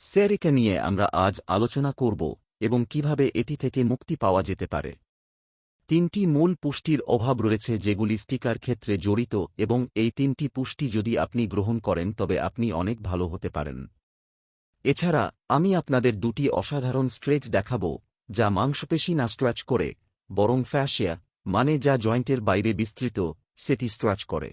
স্যারিকা নিয়ে আমরা আজ আলোচনা করব এবং কিভাবে এটি থেকে মুক্তি পাওয়া যেতে পারে। তিনটি মূল পুষ্টির অভাব রয়েছে যেগুলি স্টিকার ক্ষেত্রে জড়িত, এবং এই তিনটি পুষ্টি যদি আপনি গ্রহণ করেন তবে আপনি অনেক ভালো হতে পারেন। এছাড়া আমি আপনাদের দুটি অসাধারণ স্ট্রেচ দেখাব যা মাংসপেশি না স্ট্রেচ করে, বরং ফ্যাসিয়া মানে যা জয়েন্টের বাইরে বিস্তৃত, সেটি স্ট্রেচ করে।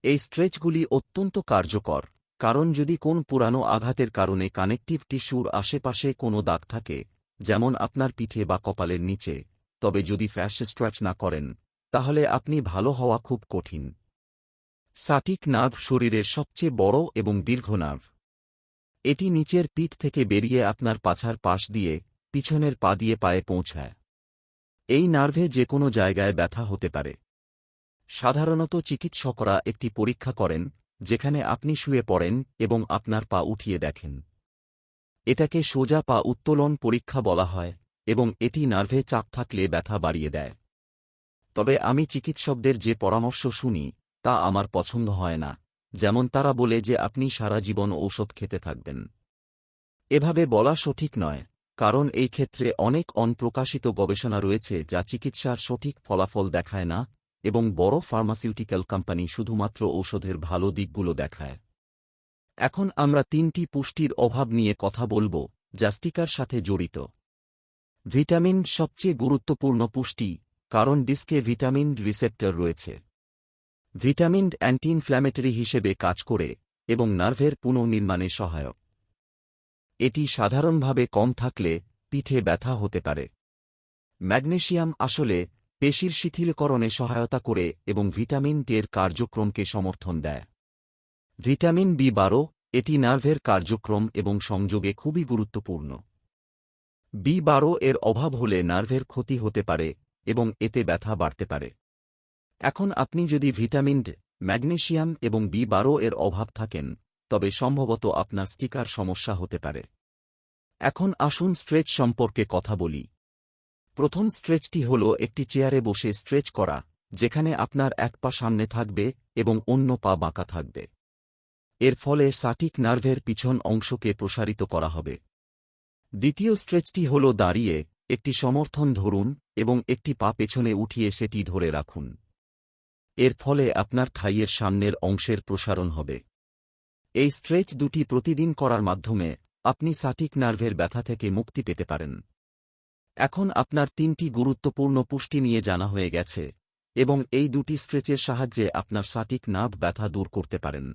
এই স্ট্রেচগুলি অত্যন্ত কার্যকর, কারণ যদি কোন পুরানো আঘাতের কারণে কানেকটিভ টিস্যুর আশেপাশে কোনো দাগ থাকে, যেমন আপনার পিঠে বা কপালের নিচে, তবে যদি ফ্যাসিয়া স্ট্রেচ না করেন তাহলে আপনি ভালো হওয়া খুব কঠিন। সাটিক নার্ভ শরীরের সবচেয়ে বড় এবং দীর্ঘ নার্ভ। এটি নিচের পিঠ থেকে বেরিয়ে আপনার পাছার পাশ দিয়ে পিছনের পা দিয়ে পায়ে পৌঁছায়। এই নার্ভে যে কোনো জায়গায় ব্যথা হতে পারে। সাধারণত চিকিৎসকরা একটি পরীক্ষা করেন যেখানে আপনি শুয়ে পড়েন এবং আপনার পা উঠিয়ে দেখেন। এটাকে সোজা পা উত্তোলন পরীক্ষা বলা হয়, এবং এটি নার্ভে চাপ থাকলে ব্যথা বাড়িয়ে দেয়। তবে আমি চিকিৎসকদের যে পরামর্শ শুনি তা আমার পছন্দ হয় না, যেমন তারা বলে যে আপনি সারা জীবন ঔষধ খেতে থাকবেন। এভাবে বলা সঠিক নয়, কারণ এই ক্ষেত্রে অনেক অনপ্রকাশিত গবেষণা রয়েছে যা চিকিৎসার সঠিক ফলাফল দেখায় না, এবং বড় ফার্মাসিউটিক্যাল কোম্পানি শুধুমাত্র ঔষধের ভালো দিকগুলো দেখায়। এখন আমরা তিনটি পুষ্টির অভাব নিয়ে কথা বলব যা স্টিকার সাথে জড়িত। ভিটামিন সবচেয়ে গুরুত্বপূর্ণ পুষ্টি, কারণ ডিস্কে ভিটামিন রিসেপ্টর রয়েছে। ভিটামিন অ্যান্টি ইনফ্ল্যামেটরি হিসেবে কাজ করে এবং নার্ভের পুনর্নির্মাণে সহায়ক। এটি সাধারণভাবে কম থাকলে পিঠে ব্যথা হতে পারে। ম্যাগনেসিয়াম আসলে পেশির শিথিলকরণে সহায়তা করে এবং ভিটামিন ডি এর কার্যক্রমকে সমর্থন দেয়। ভিটামিন বি12, এটি নার্ভের কার্যক্রম এবং সংযোগে খুবই গুরুত্বপূর্ণ। বি12 এর অভাব হলে নার্ভের ক্ষতি হতে পারে এবং এতে ব্যথা বাড়তে পারে। এখন আপনি যদি ভিটামিন ডি, ম্যাগনেসিয়াম এবং বি12 এর অভাব থাকেন তবে সম্ভবত আপনার স্টিকার সমস্যা হতে পারে। এখন আসুন স্ট্রেচ সম্পর্কে কথা বলি। প্রথম স্ট্রেচটি হল একটি চেয়ারে বসে স্ট্রেচ করা, যেখানে আপনার এক পা সামনে থাকবে এবং অন্য পা বাঁকা থাকবে। এর ফলে সাটিক নার্ভের পিছন অংশকে প্রসারিত করা হবে। দ্বিতীয় স্ট্রেচটি হল দাঁড়িয়ে একটি সমর্থন ধরুন এবং একটি পা পেছনে উঠিয়ে সেটি ধরে রাখুন। এর ফলে আপনার থাইয়ের সামনের অংশের প্রসারণ হবে। এই স্ট্রেচ দুটি প্রতিদিন করার মাধ্যমে আপনি সাটিক নার্ভের ব্যথা থেকে মুক্তি পেতে পারেন। এখন আপনার তিনটি গুরুত্বপূর্ণ পুষ্টি নিয়ে জানা হয়ে গেছে, এবং এই দুটি স্ট্রেচের সাহায্যে আপনার সাটিক নার্ভ ব্যথা দূর করতে পারেন।